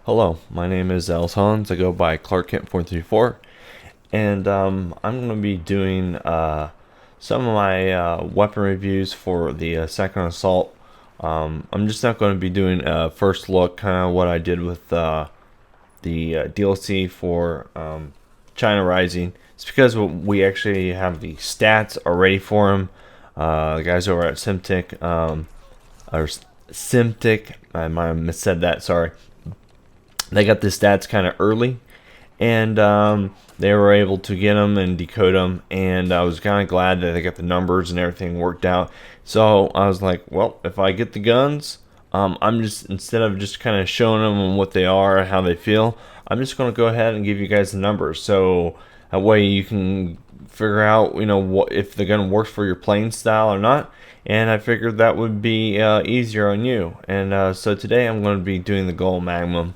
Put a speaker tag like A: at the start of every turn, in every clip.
A: Hello, my name is Els Hans. I go by Clark Kent 434, and I'm going to be doing some of my weapon reviews for the second assault. I'm just not going to be doing a first look, kind of what I did with the DLC for China Rising. It's because we actually have the stats already for him. The guys over at Simtic, I might have missaid that. Sorry. They got the stats kind of early, and they were able to get them and decode them. And I was kind of glad that they got the numbers and everything worked out. So I was like, well, if I get the guns, I'm just, instead of just kind of showing them what they are and how they feel, I'm just going to go ahead and give you guys the numbers. So that way you can figure out, what if the gun works for your playing style or not. And I figured that would be easier on you. And so today I'm going to be doing the GOL Magnum.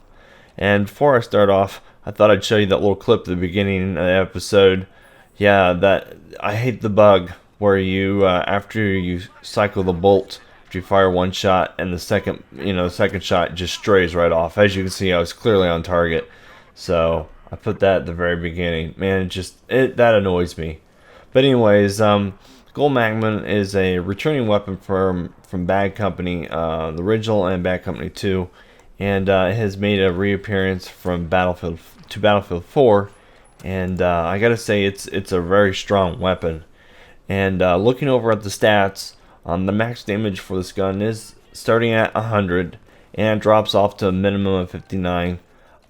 A: And before I start off, I thought I'd show you that little clip at the beginning of the episode. Yeah, that I hate the bug where you after you cycle the bolt, after you fire one shot, and the second shot just strays right off. As you can see, I was clearly on target, so I put that at the very beginning. Man, that annoys me. But anyways, GOL Magnum is a returning weapon from Bad Company, the original and Bad Company 2. And it has made a reappearance from Battlefield 4, and I gotta say it's a very strong weapon. And looking over at the stats, the max damage for this gun is starting at 100, and it drops off to a minimum of 59.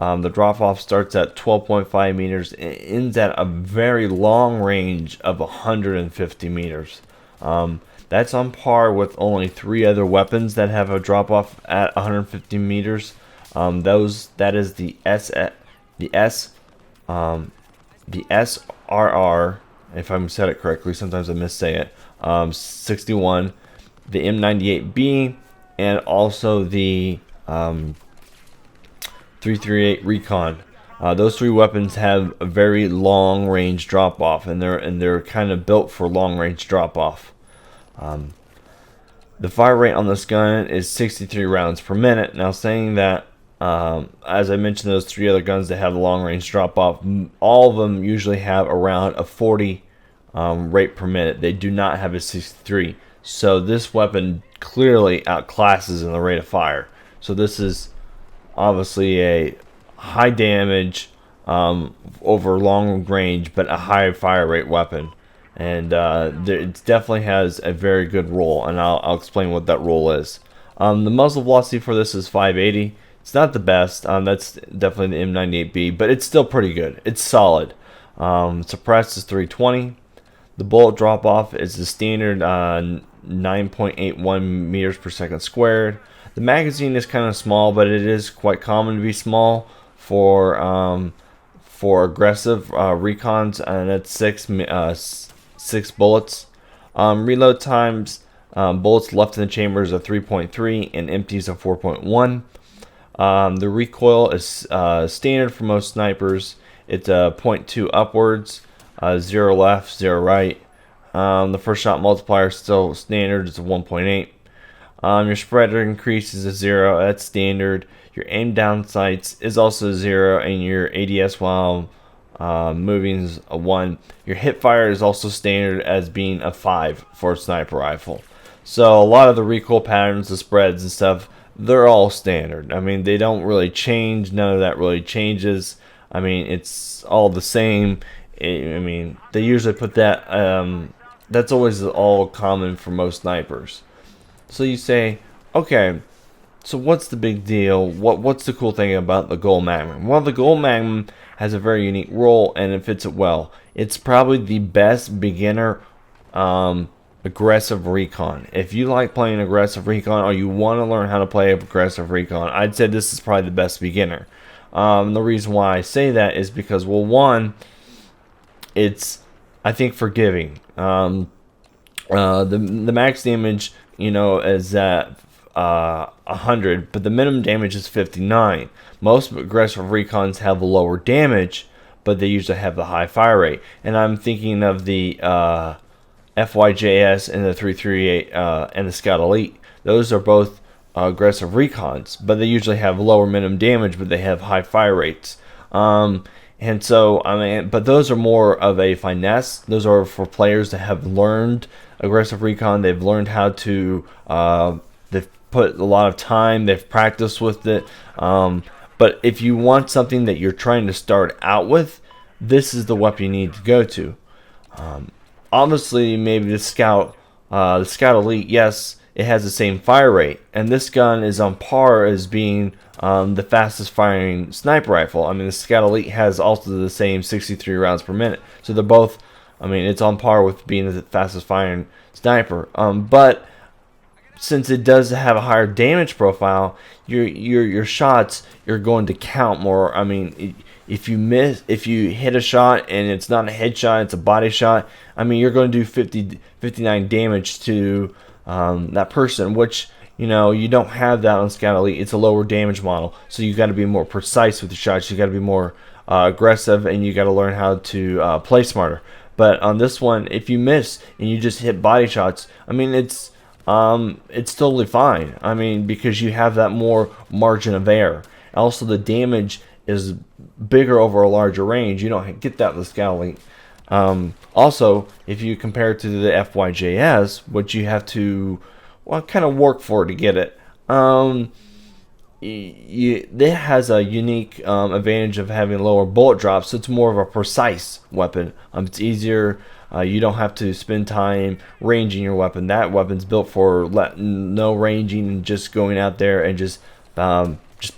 A: The drop off starts at 12.5 meters and ends at a very long range of 150 meters. That's on par with only 3 other weapons that have a drop off at 150 meters. That is the SRR, if I'm said it correctly. Sometimes I missay it. 61, the M98B, and also the 338 Recon. Those 3 weapons have a very long range drop off, and they're kind of built for long range drop off. The fire rate on this gun is 63 rounds per minute. Now, saying that, as I mentioned, those 3 other guns that have the long range drop off, all of them usually have around a 40 rate per minute. They do not have a 63. So this weapon clearly outclasses in the rate of fire. So this is obviously a high damage over long range, but a high fire rate weapon. And it definitely has a very good roll, and I'll explain what that roll is. The muzzle velocity for this is 580. It's not the best. That's definitely the M98B, but it's still pretty good. It's solid. Suppressed is 320. The bullet drop off is the standard 9.81 meters per second squared. The magazine is kind of small, but it is quite common to be small for aggressive recons, and it's 6 bullets. Reload times, bullets left in the chambers are 3.3 and empties are 4.1. The recoil is standard for most snipers. It's a 0.2 upwards, 0 left, 0 right. The first shot multiplier is still standard. It's a 1.8. Your spreader increases to 0. That's standard. Your aim down sights is also 0, and your ADS while moving is a 1. Your hip fire is also standard as being a 5 for a sniper rifle. So a lot of the recoil patterns, the spreads and stuff, they're all standard. I mean, they don't really change. None of that really changes. I mean, it's all the same. I mean, they usually put that. That's always all common for most snipers. So you say, okay, so what's the big deal? What's the cool thing about the GOL Magnum? Well, the GOL Magnum has a very unique role, and it fits it well. It's probably the best beginner aggressive recon. If you like playing aggressive recon, or you want to learn how to play aggressive recon, I'd say this is probably the best beginner. The reason why I say that is because, well, one, it's, I think, forgiving. The max damage, is at 100, but the minimum damage is 59. Most aggressive recons have lower damage, but they usually have the high fire rate. And I'm thinking of the FYJS and the 338 and the Scout Elite. Those are both aggressive recons, but they usually have lower minimum damage, but they have high fire rates. And so, I mean, but those are more of a finesse. Those are for players that have learned aggressive recon. They've learned how to, they've put a lot of time, they've practiced with it. But if you want something that you're trying to start out with, this is the weapon you need to go to. Obviously, maybe the Scout Elite, yes, it has the same fire rate, and this gun is on par as being the fastest firing sniper rifle. I mean, the Scout Elite has also the same 63 rounds per minute, so they're both, I mean, it's on par with being the fastest firing sniper. But since it does have a higher damage profile, your shots, you're going to count more. I mean, if you hit a shot and it's not a headshot, it's a body shot, I mean, you're going to do 59 damage to that person, which, you know, you don't have that on Scout Elite. It's a lower damage model, so you got to be more precise with the shots. You got to be more aggressive, and you got to learn how to play smarter. But on this one, if you miss and you just hit body shots, I mean, it's totally fine. I mean, because you have that more margin of error. Also, the damage is bigger over a larger range. You don't get that with Scout Elite. Also, if you compare it to the FYJS, which you have to, well, kind of work for to get it, it has a unique advantage of having lower bullet drops, so it's more of a precise weapon. It's easier. You don't have to spend time ranging your weapon. That weapon's built for no ranging and just going out there and just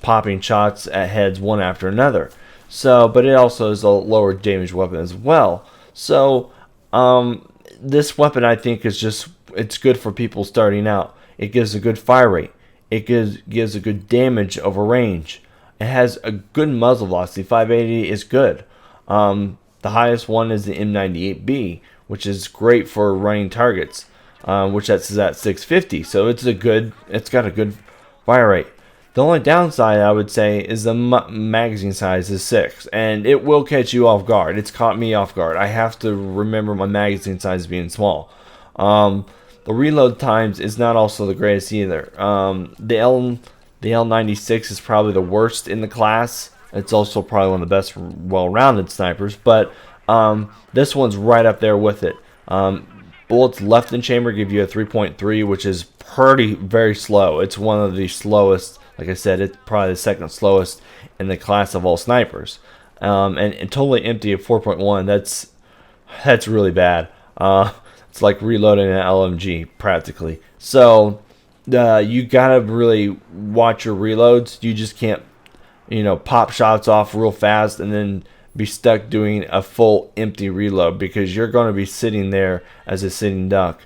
A: popping shots at heads one after another. So, but it also is a lower damage weapon as well. So, this weapon, I think, is just, it's good for people starting out. It gives a good fire rate. It gives a good damage over range. It has a good muzzle velocity. 580 is good. The highest one is the M98B, which is great for running targets, which that's at 650. So it's got a good fire rate. The only downside, I would say, is the magazine size is 6, and it will catch you off guard. It's caught me off guard. I have to remember my magazine size being small. The reload times is not also the greatest either. The L96 is probably the worst in the class. It's also probably one of the best well-rounded snipers, but this one's right up there with it. Bullets left in chamber give you a 3.3, which is very slow. It's one of the slowest. Like I said, it's probably the second slowest in the class of all snipers. And totally empty at 4.1. That's really bad. It's like reloading an LMG practically. So you gotta really watch your reloads. You just can't, pop shots off real fast and then be stuck doing a full empty reload, because you're going to be sitting there as a sitting duck.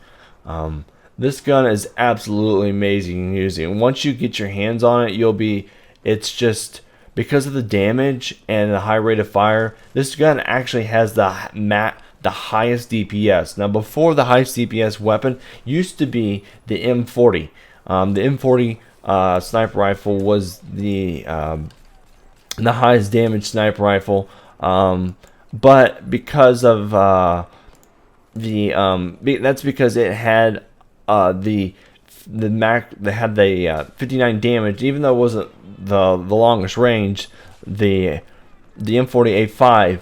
A: This gun is absolutely amazing using. Once you get your hands on it, it's just, because of the damage and the high rate of fire, this gun actually has the highest DPS. Now, before, the highest DPS weapon used to be the M40. The M40 sniper rifle was the highest damage sniper rifle, but because of that's because it had they had the 59 damage, even though it wasn't the longest range, the M40A5,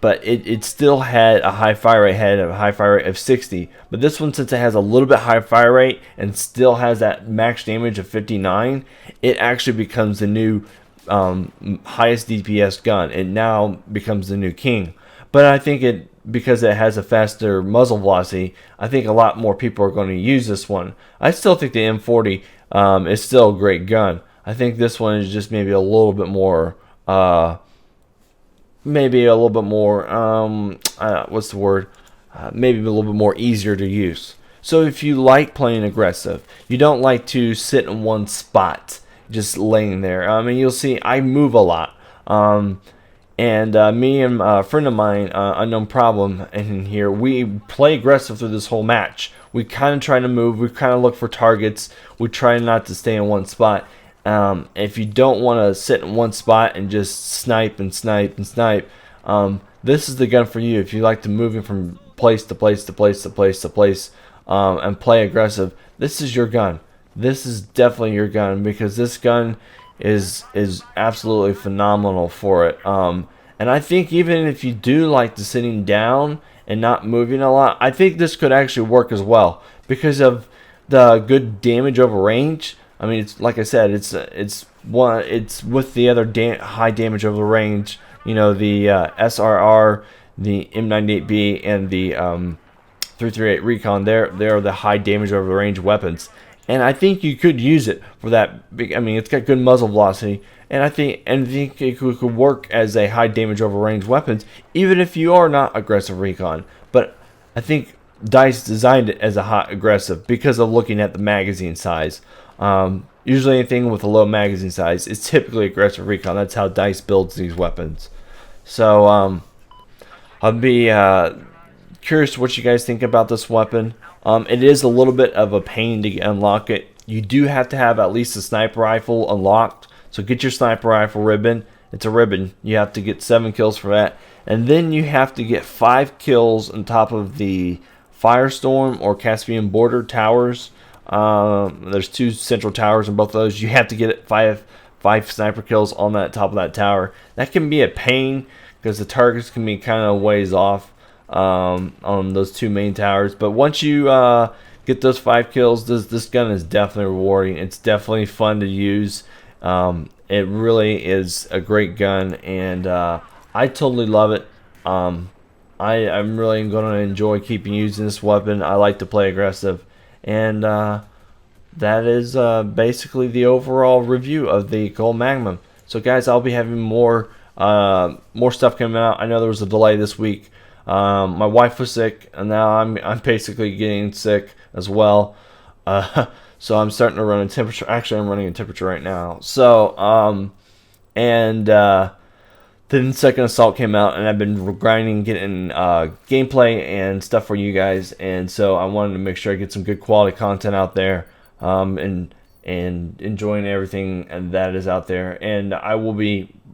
A: but it still had a high fire rate, of 60. But this one, since it has a little bit higher fire rate and still has that max damage of 59, it actually becomes the new highest DPS gun. It now becomes the new king. But I think because it has a faster muzzle velocity, I think a lot more people are going to use this one. I still think the M40 is still a great gun. I think this one is just maybe a little bit more, maybe a little bit more easier to use. So if you like playing aggressive, you don't like to sit in one spot, just laying there. I mean, you'll see I move a lot. And me and a friend of mine, Unknown Problem, in here, we play aggressive through this whole match. We kind of try to move. We kind of look for targets. We try not to stay in one spot. If you don't want to sit in one spot and just snipe and snipe and snipe, this is the gun for you. If you like to move from place to place to place to place to place and play aggressive, this is your gun. this is definitely your gun, because this gun is absolutely phenomenal for it. And I think even if you do like the sitting down and not moving a lot, I think this could actually work as well because of the good damage over range. I mean, it's like I said, it's with the other high damage over range. You know, the SRR, the M98B, and the 338 Recon. They're the high damage over range weapons, and I think you could use it for that. I mean, it's got good muzzle velocity, and I think it could work as a high damage over range weapons, even if you are not aggressive recon. But I think DICE designed it as a hot aggressive because of looking at the magazine size. Usually anything with a low magazine size is typically aggressive recon. That's how DICE builds these weapons. So I'll be curious what you guys think about this weapon. It is a little bit of a pain to unlock it. You do have to have at least a sniper rifle unlocked. So get your sniper rifle ribbon. It's a ribbon. You have to get 7 kills for that. And then you have to get 5 kills on top of the Firestorm or Caspian Border towers. There's 2 central towers in both of those. You have to get 5 sniper kills on that top of that tower. That can be a pain because the targets can be kind of ways off on those 2 main towers. But once you get those 5 kills, this gun is definitely rewarding. It's definitely fun to use. It really is a great gun, and I totally love it. I'm really going to enjoy keeping using this weapon. I like to play aggressive, and that is basically the overall review of the GOL Magnum. So guys, I'll be having more stuff coming out. I know there was a delay this week. My wife was sick, and now I'm basically getting sick as well. So I'm starting to run a temperature. Actually, I'm running a temperature right now. So then Second Assault came out, and I've been grinding, getting gameplay and stuff for you guys. And so I wanted to make sure I get some good quality content out there, and enjoying everything that is out there. And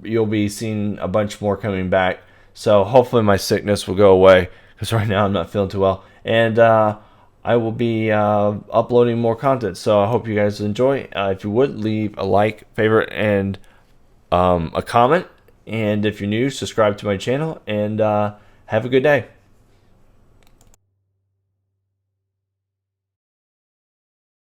A: you'll be seeing a bunch more coming back. So hopefully my sickness will go away, because right now I'm not feeling too well. And I will be uploading more content. So I hope you guys enjoy. If you would, leave a like, favorite, and a comment. And if you're new, subscribe to my channel, and have a good day.